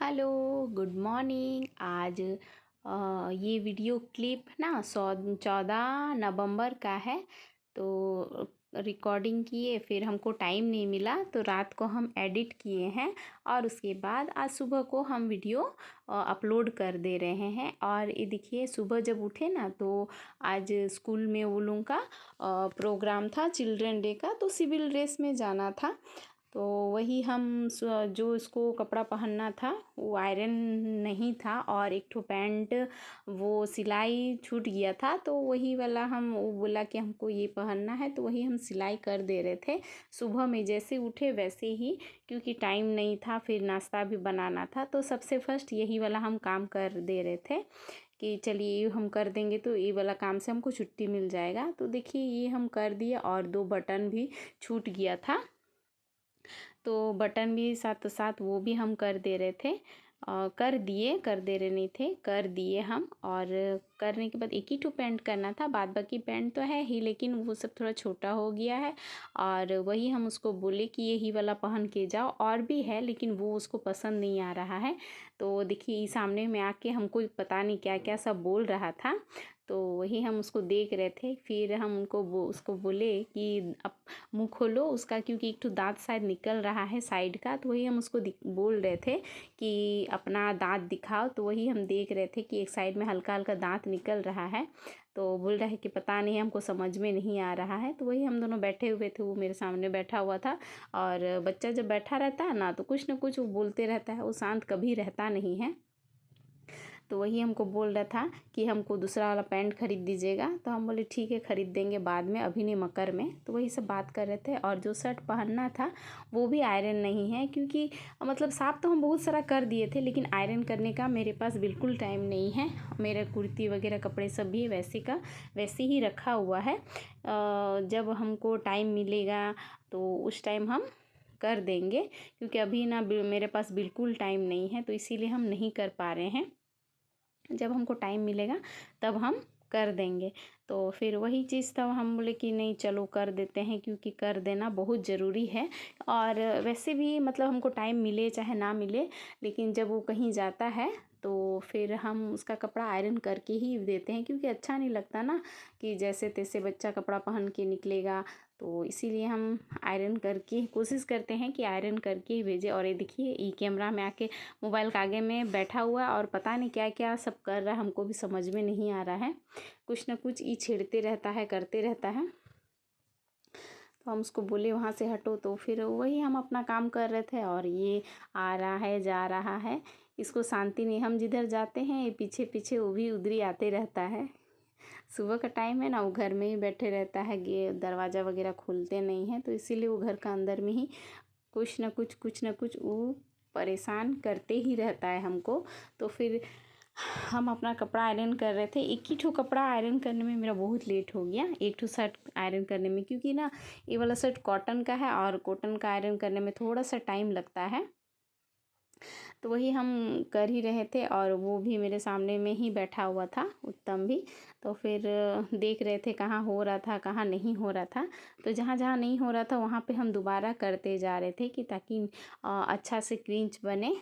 Hello, good morning. आज ये video clip ना 14 नवंबर का है। तो रिकॉर्डिंग किए, फिर हमको टाइम नहीं मिला तो रात को हम एडिट किए हैं और उसके बाद आज सुबह को हम वीडियो अपलोड कर दे रहे हैं। और ये देखिए, सुबह जब उठे ना तो आज स्कूल में वो लोगों का प्रोग्राम था चिल्ड्रन डे का, तो सिविल ड्रेस में जाना था। तो वही हम जो इसको कपड़ा पहनना था वो आयरन नहीं था और एक ठो पैंट वो सिलाई छूट गया था, तो वही वाला हम वो बोला कि हमको ये पहनना है, तो वही हम सिलाई कर दे रहे थे। सुबह में जैसे उठे वैसे ही, क्योंकि टाइम नहीं था, फिर नाश्ता भी बनाना था, तो सबसे फर्स्ट यही वाला हम काम कर दे रहे थे कि चलिए हम कर देंगे तो ये वाला काम से हमको छुट्टी मिल जाएगा। तो देखिए ये हम कर दिए और 2 बटन भी छूट गया था, तो बटन भी साथ साथ वो भी हम कर दे रहे थे। कर दे रहे नहीं थे, कर दिए हम। और करने के बाद एक ही ठो पैंट करना था, बाद बाकी पैंट तो है ही, लेकिन वो सब थोड़ा छोटा हो गया है। और वही हम उसको बोले कि यही वाला पहन के जाओ, और भी है लेकिन वो उसको पसंद नहीं आ रहा है। तो देखिए सामने में आके हमको पता नहीं क्या क्या सब बोल रहा था, तो वही हम उसको देख रहे थे। फिर हम उसको बोले कि अब मुँह खोलो उसका, क्योंकि एक ठो दांत शायद निकल रहा है साइड का, तो वही हम उसको बोल रहे थे कि अपना दांत दिखाओ। तो वही हम देख रहे थे कि एक साइड में हल्का हल्का दांत निकल रहा है, तो बोल रहे हैं कि पता नहीं, हमको समझ में नहीं आ रहा है। तो वही हम दोनों बैठे हुए थे, वो मेरे सामने बैठा हुआ था। और बच्चा जब बैठा रहता है ना तो कुछ ना कुछ वो बोलते रहता है, वो शांत कभी रहता नहीं है। तो वही हमको बोल रहा था कि हमको दूसरा वाला पैंट खरीद दीजिएगा, तो हम बोले ठीक है खरीद देंगे बाद में, अभी नहीं, मकर में। तो वही सब बात कर रहे थे। और जो शर्ट पहनना था वो भी आयरन नहीं है, क्योंकि मतलब साफ तो हम बहुत सारा कर दिए थे, लेकिन आयरन करने का मेरे पास बिल्कुल टाइम नहीं है। मेरे कुर्ती वगैरह कपड़े सब भी वैसे का वैसे ही रखा हुआ है। जब हमको टाइम मिलेगा तो उस टाइम हम कर देंगे, क्योंकि अभी ना मेरे पास बिल्कुल टाइम नहीं है, तो इसीलिए हम नहीं कर पा रहे हैं। जब हमको टाइम मिलेगा तब हम कर देंगे। तो फिर वही चीज़ था, हम बोले कि नहीं चलो कर देते हैं, क्योंकि कर देना बहुत ज़रूरी है। और वैसे भी मतलब हमको टाइम मिले चाहे ना मिले, लेकिन जब वो कहीं जाता है तो फिर हम उसका कपड़ा आयरन करके ही देते हैं, क्योंकि अच्छा नहीं लगता ना कि जैसे तैसे बच्चा कपड़ा पहन के निकलेगा। तो इसीलिए हम आयरन करके कोशिश करते हैं कि आयरन करके ही भेजें। और ये देखिए ई कैमरा में आके मोबाइल के आगे में बैठा हुआ और पता नहीं क्या क्या सब कर रहा है, हमको भी समझ में नहीं आ रहा है। कुछ ना कुछ ये छेड़ते रहता है, करते रहता है। तो हम उसको बोले वहाँ से हटो, तो फिर वही हम अपना काम कर रहे थे। और ये आ रहा है जा रहा है, इसको शांति नहीं, हम जिधर जाते हैं ये पीछे पीछे वो भी उधर ही आते रहता है। सुबह का टाइम है ना, वो घर में ही बैठे रहता है, दरवाज़ा वगैरह खोलते नहीं हैं, तो इसीलिए वो घर का अंदर में ही कुछ ना कुछ वो परेशान करते ही रहता है हमको। तो फिर हम अपना कपड़ा आयरन कर रहे थे। एक ही ठो कपड़ा आयरन करने में मेरा बहुत लेट हो गया, एक ठो शर्ट आयरन करने में, क्योंकि ना ये वाला शर्ट कॉटन का है और कॉटन का आयरन करने में थोड़ा सा टाइम लगता है। तो वही हम कर ही रहे थे, और वो भी मेरे सामने में ही बैठा हुआ था, उत्तम भी। तो फिर देख रहे थे कहाँ हो रहा था कहाँ नहीं हो रहा था। तो जहाँ जहाँ नहीं हो रहा था वहाँ पे हम दोबारा करते जा रहे थे, कि ताकि अच्छा से क्रींच बने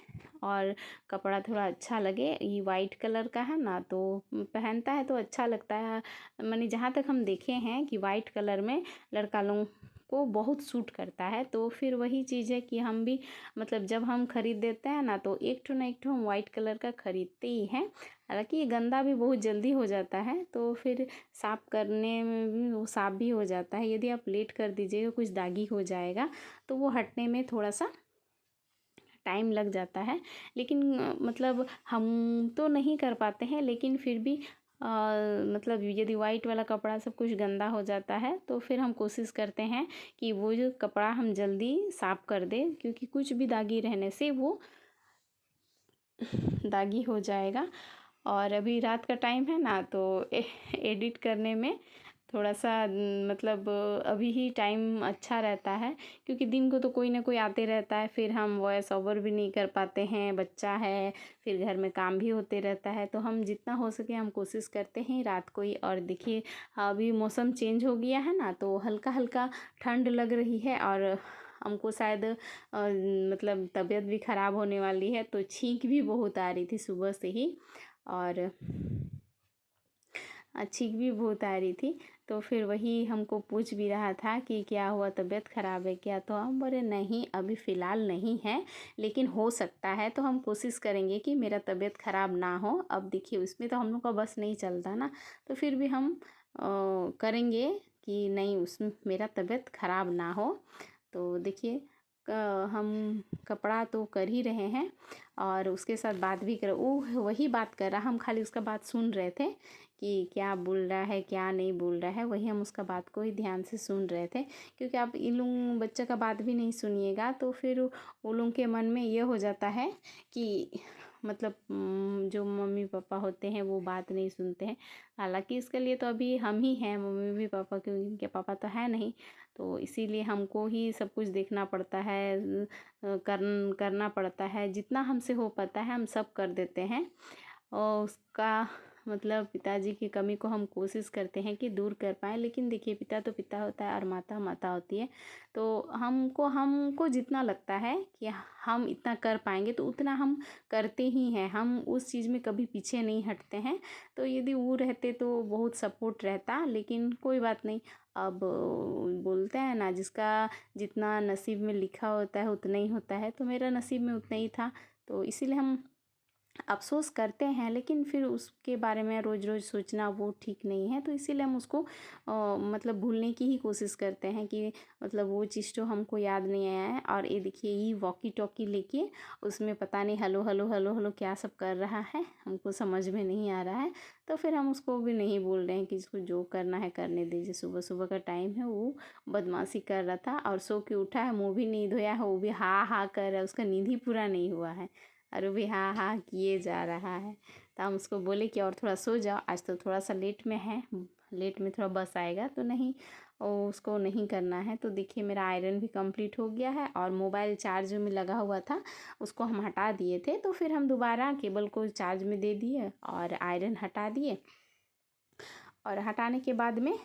और कपड़ा थोड़ा अच्छा लगे। ये वाइट कलर का है ना, तो पहनता है तो अच्छा लगता है। मैंने जहाँ तक हम देखे हैं कि वाइट कलर में लड़का लोग को बहुत सूट करता है। तो फिर वही चीज़ है कि हम भी मतलब जब हम खरीद देते हैं ना, तो एक ठो ना एक ठो हम वाइट कलर का खरीदते ही हैं। हालांकि ये गंदा भी बहुत जल्दी हो जाता है, तो फिर साफ़ करने में भी वो साफ़ भी हो जाता है। यदि आप लेट कर दीजिएगा कुछ दागी हो जाएगा, तो वो हटने में थोड़ा सा टाइम लग जाता है। लेकिन मतलब हम तो नहीं कर पाते हैं, लेकिन फिर भी मतलब यदि वाइट वाला कपड़ा सब कुछ गंदा हो जाता है तो फिर हम कोशिश करते हैं कि वो जो कपड़ा हम जल्दी साफ़ कर दें, क्योंकि कुछ भी दागी रहने से वो दागी हो जाएगा। और अभी रात का टाइम है ना, तो एडिट करने में थोड़ा सा मतलब अभी ही टाइम अच्छा रहता है, क्योंकि दिन को तो कोई ना कोई आते रहता है, फिर हम वॉइस ओवर भी नहीं कर पाते हैं, बच्चा है, फिर घर में काम भी होते रहता है। तो हम जितना हो सके हम कोशिश करते हैं रात को ही। और देखिए अभी मौसम चेंज हो गया है ना, तो हल्का हल्का ठंड लग रही है, और हमको शायद मतलब तबीयत भी ख़राब होने वाली है, तो छींक भी बहुत आ रही थी सुबह से ही, और छींक भी बहुत आ रही थी। तो फिर वही हमको पूछ भी रहा था कि क्या हुआ, तबीयत ख़राब है क्या? तो हम बोले नहीं, अभी फ़िलहाल नहीं है, लेकिन हो सकता है, तो हम कोशिश करेंगे कि मेरा तबीयत ख़राब ना हो। अब देखिए उसमें तो हम लोग का बस नहीं चलता ना, तो फिर भी हम करेंगे कि नहीं, उसमें मेरा तबीयत ख़राब ना हो। तो देखिए हम कपड़ा तो कर ही रहे हैं और उसके साथ बात भी कर, वो वही बात कर रहा, हम खाली उसका बात सुन रहे थे कि क्या बोल रहा है क्या नहीं बोल रहा है, वही हम उसका बात को ही ध्यान से सुन रहे थे। क्योंकि आप इन लोग बच्चे का बात भी नहीं सुनिएगा तो फिर वो लोग के मन में ये हो जाता है कि मतलब जो मम्मी पापा होते हैं वो बात नहीं सुनते हैं। हालांकि इसके लिए तो अभी हम ही हैं मम्मी पापा, क्योंकि इनके पापा तो है नहीं, तो इसीलिए हमको ही सब कुछ देखना पड़ता है, करना पड़ता है। जितना हमसे हो पाता है हम सब कर देते हैं, और उसका मतलब पिताजी की कमी को हम कोशिश करते हैं कि दूर कर पाएँ। लेकिन देखिए पिता तो पिता होता है और माता माता होती है, तो हमको जितना लगता है कि हम इतना कर पाएंगे तो उतना हम करते ही हैं, हम उस चीज़ में कभी पीछे नहीं हटते हैं। तो यदि वो रहते तो बहुत सपोर्ट रहता, लेकिन कोई बात नहीं। अब बोलते हैं ना, जिसका जितना नसीब में लिखा होता है उतना ही होता है, तो मेरा नसीब में उतना ही था, तो इसीलिए हम अफ़सोस करते हैं। लेकिन फिर उसके बारे में रोज़ रोज़ सोचना वो ठीक नहीं है, तो इसीलिए हम उसको मतलब भूलने की ही कोशिश करते हैं कि मतलब वो चीज़ तो हमको याद नहीं आया है। और ये देखिए ये वॉकी टॉकी लेके उसमें पता नहीं हेलो हेलो हेलो हेलो क्या सब कर रहा है, हमको समझ में नहीं आ रहा है। तो फिर हम उसको भी नहीं बोल रहे हैं कि इसको जो करना है करने दीजिए, सुबह सुबह का टाइम है, वो बदमाशी कर रहा था और सो के उठा है, मुँह भी नहीं धोया है, वो भी हाँ हाँ कर रहा है, उसका नींद ही पूरा नहीं हुआ है और वो भी हाँ हाँ किए जा रहा है। तो हम उसको बोले कि और थोड़ा सो जाओ, आज तो थोड़ा सा लेट में है, लेट में थोड़ा बस आएगा, तो नहीं उसको नहीं करना है। तो देखिए मेरा आयरन भी कंप्लीट हो गया है और मोबाइल चार्ज में लगा हुआ था उसको हम हटा दिए थे, तो फिर हम दोबारा केबल को चार्ज में दे दिए और आयरन हटा दिए। और हटाने के बाद में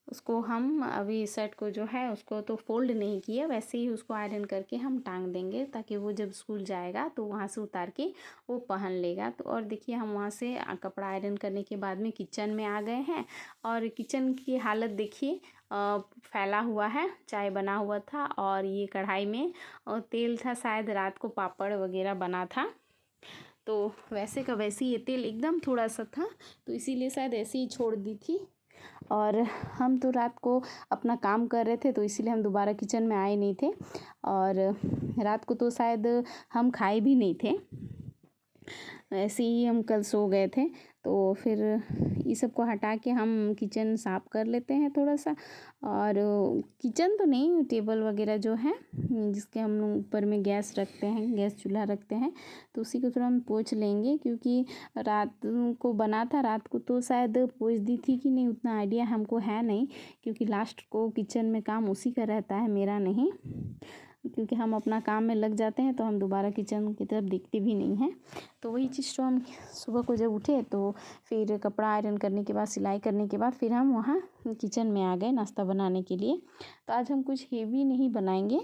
उसको हम अभी शर्ट को जो है उसको तो फोल्ड नहीं किया, वैसे ही उसको आयरन करके हम टांग देंगे, ताकि वो जब स्कूल जाएगा तो वहाँ से उतार के वो पहन लेगा। तो और देखिए हम वहाँ से कपड़ा आयरन करने के बाद में किचन में आ गए हैं, और किचन की हालत देखिए फैला हुआ है, चाय बना हुआ था और ये कढ़ाई में तेल था, शायद रात को पापड़ वगैरह बना था, तो वैसे का वैसे ये तेल एकदम थोड़ा सा था, तो इसीलिए शायद ऐसे ही छोड़ दी थी। और हम तो रात को अपना काम कर रहे थे, तो इसीलिए हम दोबारा किचन में आए नहीं थे, और रात को तो शायद हम खाए भी नहीं थे, ऐसे ही हम कल सो गए थे। तो फिर ये सब को हटा के हम किचन साफ़ कर लेते हैं थोड़ा सा, और किचन तो नहीं, टेबल वगैरह जो है जिसके हम लोग ऊपर में गैस रखते हैं, गैस चूल्हा रखते हैं, तो उसी को थोड़ा हम पोंछ लेंगे। क्योंकि रात को बना था, रात को तो शायद पोंछ दी थी कि नहीं उतना आइडिया हमको है नहीं, क्योंकि लास्ट को किचन में काम उसी का रहता है, मेरा नहीं, क्योंकि हम अपना काम में लग जाते हैं तो हम दोबारा किचन की तरफ देखते भी नहीं हैं। तो वही चीज़ तो हम सुबह को जब उठे तो फिर कपड़ा आयरन करने के बाद, सिलाई करने के बाद फिर हम वहाँ किचन में आ गए नाश्ता बनाने के लिए। तो आज हम कुछ हेवी नहीं बनाएंगे,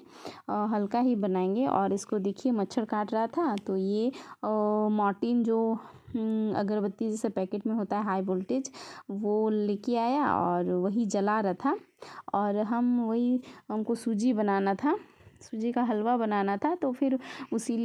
हल्का ही बनाएंगे। और इसको देखिए मच्छर काट रहा था, तो ये मॉर्टिन जो अगरबत्ती जैसे पैकेट में होता है हाई वोल्टेज, वो लेके आया और वही जला रहा था। और हमको सूजी बनाना था, सूजी का हलवा बनाना था, तो फिर उसी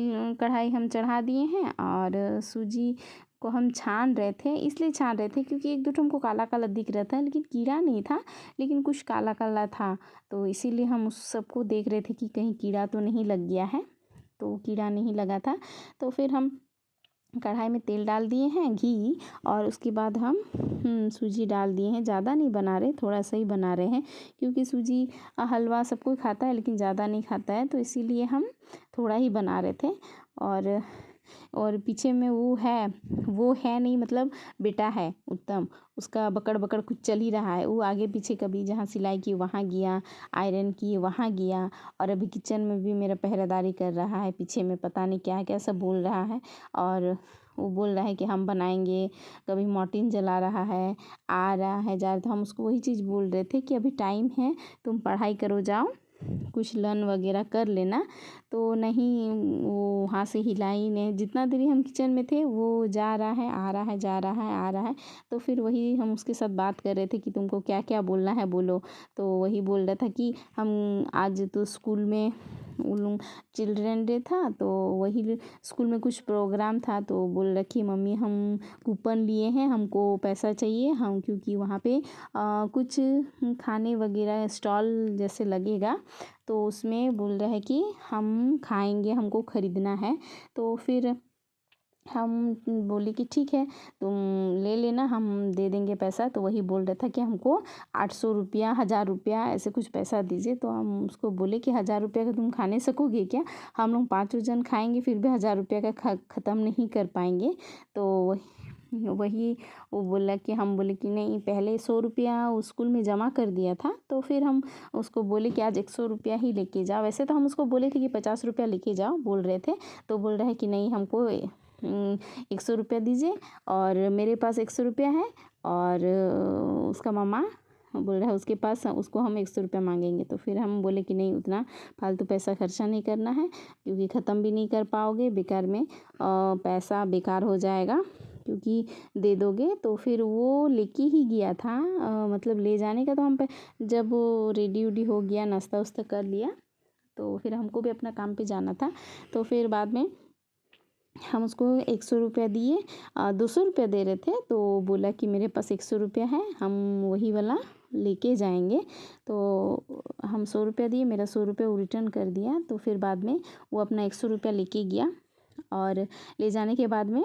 कढ़ाई हम चढ़ा दिए हैं। और सूजी को हम छान रहे थे, इसलिए छान रहे थे क्योंकि एक दो हमको काला काला दिख रहा था, लेकिन कीड़ा नहीं था, लेकिन कुछ काला काला था, तो इसीलिए हम उस सबको देख रहे थे कि कहीं कीड़ा तो नहीं लग गया है, तो कीड़ा नहीं लगा था। तो फिर हम कढ़ाई में तेल डाल दिए हैं, घी, और उसके बाद हम सूजी डाल दिए हैं। ज़्यादा नहीं बना रहे, थोड़ा सा ही बना रहे हैं, क्योंकि सूजी हलवा सब कोई खाता है लेकिन ज़्यादा नहीं खाता है, तो इसीलिए हम थोड़ा ही बना रहे थे। और पीछे में वो है नहीं, मतलब बेटा है उत्तम, उसका बकड़ बकड़ कुछ चल ही रहा है, वो आगे पीछे कभी जहाँ सिलाई की वहाँ गया, आयरन की वहाँ गया, और अभी किचन में भी मेरा पहरेदारी कर रहा है, पीछे में पता नहीं क्या क्या सब बोल रहा है। और वो बोल रहा है कि हम बनाएंगे, कभी मॉर्टिन जला रहा है, आ रहा है जा रहा, तो हम उसको वही चीज़ बोल रहे थे कि अभी टाइम है, तुम पढ़ाई करो जाओ, कुछ लर्न वगैरह कर लेना। तो नहीं, वो वहाँ से हिला ही नहीं। जितना देरी हम किचन में थे वो जा रहा है, आ रहा है, जा रहा है, आ रहा है। तो फिर वही हम उसके साथ बात कर रहे थे कि तुमको क्या क्या बोलना है बोलो। तो वही बोल रहा था कि हम आज तो स्कूल में उन लोग चिल्ड्रन डे था, तो वही स्कूल में कुछ प्रोग्राम था। तो बोल रखी मम्मी हम कूपन लिए हैं, हमको पैसा चाहिए हम, क्योंकि वहाँ पे कुछ खाने वगैरह स्टॉल जैसे लगेगा। तो उसमें बोल रहा है कि हम खाएंगे, हमको ख़रीदना है। तो फिर हम बोले कि ठीक है, तुम ले लेना, हम दे देंगे पैसा। तो वही बोल रहा था कि हमको 800 रुपया, 1000 रुपया ऐसे कुछ पैसा दीजिए। तो हम उसको बोले कि 1000 रुपया का तुम खाने सकोगे क्या? हम लोग 5 जन खाएंगे, फिर भी 1000 रुपया का ख़त्म नहीं कर पाएंगे। तो वही वो बोला कि हम बोले कि नहीं, पहले 100 रुपया स्कूल में जमा कर दिया था। तो फिर हम उसको बोले कि आज 100 रुपया ही लेके जाओ। वैसे तो हम उसको बोले थे कि 50 रुपया लेके जाओ बोल रहे थे। तो बोल रहा है कि नहीं, हमको 100 रुपया दीजिए, और मेरे पास 100 रुपया है, और उसका मामा बोल रहा है उसके पास, उसको हम 100 रुपया मांगेंगे। तो फिर हम बोले कि नहीं, उतना फालतू पैसा खर्चा नहीं करना है, क्योंकि ख़त्म भी नहीं कर पाओगे, बेकार में पैसा बेकार हो जाएगा। क्योंकि दे दोगे तो फिर वो लेके ही गया था, मतलब ले जाने का। तो हम जब रेडी उडी हो गया, नाश्ता वास्ता कर लिया, तो फिर हमको भी अपना काम पे जाना था। तो फिर बाद में हम उसको 100 रुपया दिए, 200 रुपया दे रहे थे। तो बोला कि मेरे पास 100 रुपया है, हम वही वाला लेके जाएंगे। तो हम 100 रुपया दिए, मेरा 100 रुपया वो रिटर्न कर दिया। तो फिर बाद में वो अपना 100 रुपया लेके गया, और ले जाने के बाद में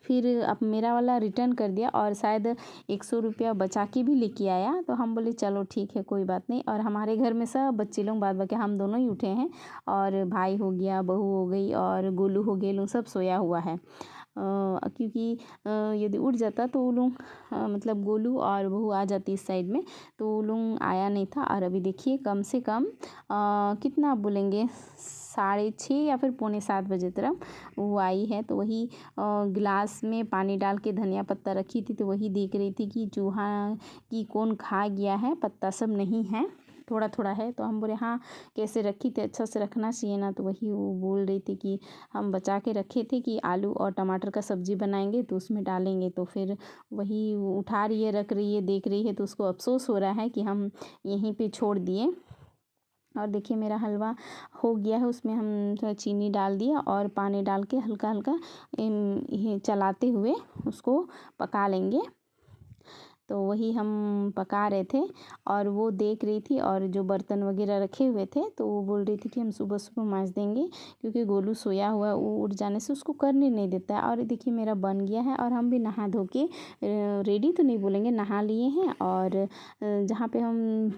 फिर अब मेरा वाला रिटर्न कर दिया, और शायद 100 रुपया बचा के भी लेके आया। तो हम बोले चलो ठीक है, कोई बात नहीं। और हमारे घर में सब बच्चे लोग, बाद बाकी हम दोनों ही उठे हैं, और भाई हो गया, बहू हो गई, और गोलू हो गए, लोग सब सोया हुआ है। क्योंकि यदि उठ जाता तो वो लोग मतलब गोलू और बहू आ जाती इस साइड में, तो वो लोग आया नहीं था। और अभी देखिए कम से कम कितना बोलेंगे, 6:30 या फिर 6:45 बजे तरफ वो आई है। तो वही गिलास में पानी डाल के धनिया पत्ता रखी थी, तो वही देख रही थी कि चूहा कि कौन खा गया है, पत्ता सब नहीं है, थोड़ा थोड़ा है। तो हम बोले हाँ, कैसे रखी थी, अच्छा से रखना चाहिए ना। तो वही वो बोल रही थी कि हम बचा के रखे थे कि आलू और टमाटर का सब्ज़ी बनाएंगे तो उसमें डालेंगे। तो फिर वही वो उठा रही है, रख रही है, देख रही है। तो उसको अफसोस हो रहा है कि हम यहीं पे छोड़ दिए। और देखिए मेरा हलवा हो गया है, उसमें हम थोड़ा चीनी डाल दिया, और पानी डाल के हल्का हल्का ये चलाते हुए उसको पका लेंगे। तो वही हम पका रहे थे, और वो देख रही थी। और जो बर्तन वगैरह रखे हुए थे, तो वो बोल रही थी कि हम सुबह सुबह मांज देंगे, क्योंकि गोलू सोया हुआ है, वो उठ जाने से उसको करने नहीं देता है। और देखिए मेरा बन गया है, और हम भी नहा धो के रेडी तो नहीं बोलेंगे, नहा लिए हैं। और जहाँ पे हम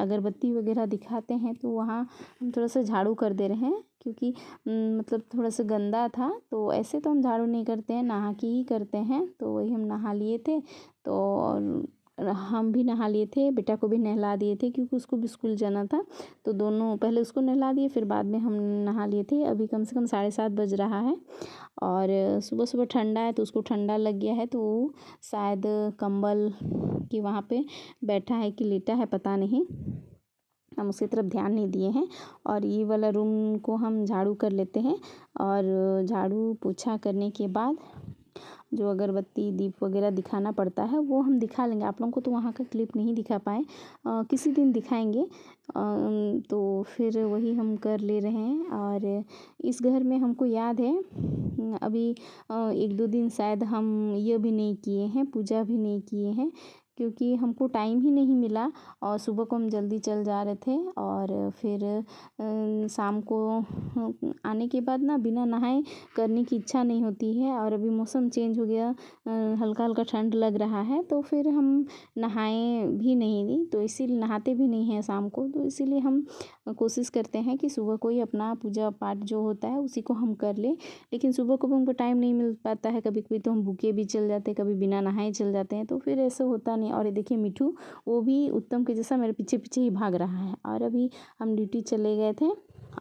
अगरबत्ती वगैरह दिखाते हैं, तो वहाँ हम थोड़ा सा झाड़ू कर दे रहे हैं, क्योंकि मतलब थोड़ा सा गंदा था। तो ऐसे तो हम झाड़ू नहीं करते हैं, नहा के ही करते हैं। तो वही हम नहा लिए थे। तो और हम भी नहा लिए थे, बेटा को भी नहला दिए थे, क्योंकि उसको भी स्कूल जाना था। तो दोनों पहले उसको नहला दिए, फिर बाद में हम नहा लिए थे। अभी कम से कम 7:30 बज रहा है, और सुबह सुबह ठंडा है, तो उसको ठंडा लग गया है। तो वो शायद कंबल कि वहाँ पे बैठा है कि लेटा है, पता नहीं, हम उसकी तरफ ध्यान नहीं दिए हैं। और ये वाला रूम को हम झाड़ू कर लेते हैं, और झाड़ू पोछा करने के बाद जो अगरबत्ती दीप वगैरह दिखाना पड़ता है वो हम दिखा लेंगे। आप लोगों को तो वहाँ का क्लिप नहीं दिखा पाए, किसी दिन दिखाएंगे। तो फिर वही हम कर ले रहे हैं। और इस घर में हमको याद है अभी 1-2 दिन शायद हम ये भी नहीं किए हैं, पूजा भी नहीं किए हैं, क्योंकि हमको टाइम ही नहीं मिला। और सुबह को हम जल्दी चल जा रहे थे, और फिर शाम को आने के बाद ना बिना नहाए करने की इच्छा नहीं होती है। और अभी मौसम चेंज हो गया, हल्का हल्का ठंड लग रहा है, तो फिर हम नहाए भी नहीं, तो इसीलिए नहाते भी नहीं हैं शाम को। तो इसीलिए हम कोशिश करते हैं कि सुबह को ही अपना पूजा पाठ जो होता है उसी को हम कर लें। लेकिन सुबह को भी हमको टाइम नहीं मिल पाता है, कभी कभी तो हम भूखे भी चल जाते हैं, कभी बिना नहाए चल जाते हैं, तो फिर ऐसा होता नहीं। और ये देखिए मिठू, वो भी उत्तम के जैसा मेरे पीछे पीछे ही भाग रहा है। और अभी हम ड्यूटी चले गए थे,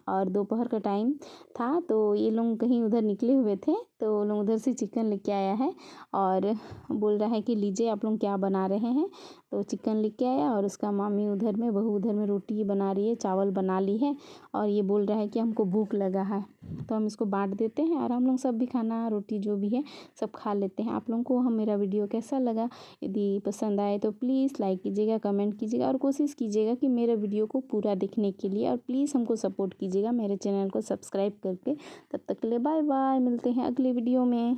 और दोपहर का टाइम था तो ये लोग कहीं उधर निकले हुए थे तो वो लोग उधर से चिकन लेके आया है और बोल रहा है कि लीजिए आप लोग क्या बना रहे हैं। तो चिकन लेके आया और उसका मामी उधर में बहू उधर में रोटी बना रही है, चावल बना ली है और ये बोल रहा है कि हमको भूख लगा है तो हम इसको बांट देते हैं और हम लोग सब भी खाना रोटी जो भी है सब खा लेते हैं। आप लोगों को हम मेरा वीडियो कैसा लगा, यदि पसंद आए तो प्लीज़ लाइक कीजिएगा, कमेंट कीजिएगा और कोशिश कीजिएगा कि मेरे वीडियो को पूरा देखने के लिए और प्लीज़ हमको सपोर्ट कीजिएगा मेरे चैनल को सब्सक्राइब करके। तब तक के लिए बाय बाय, मिलते हैं अगले वीडियो में।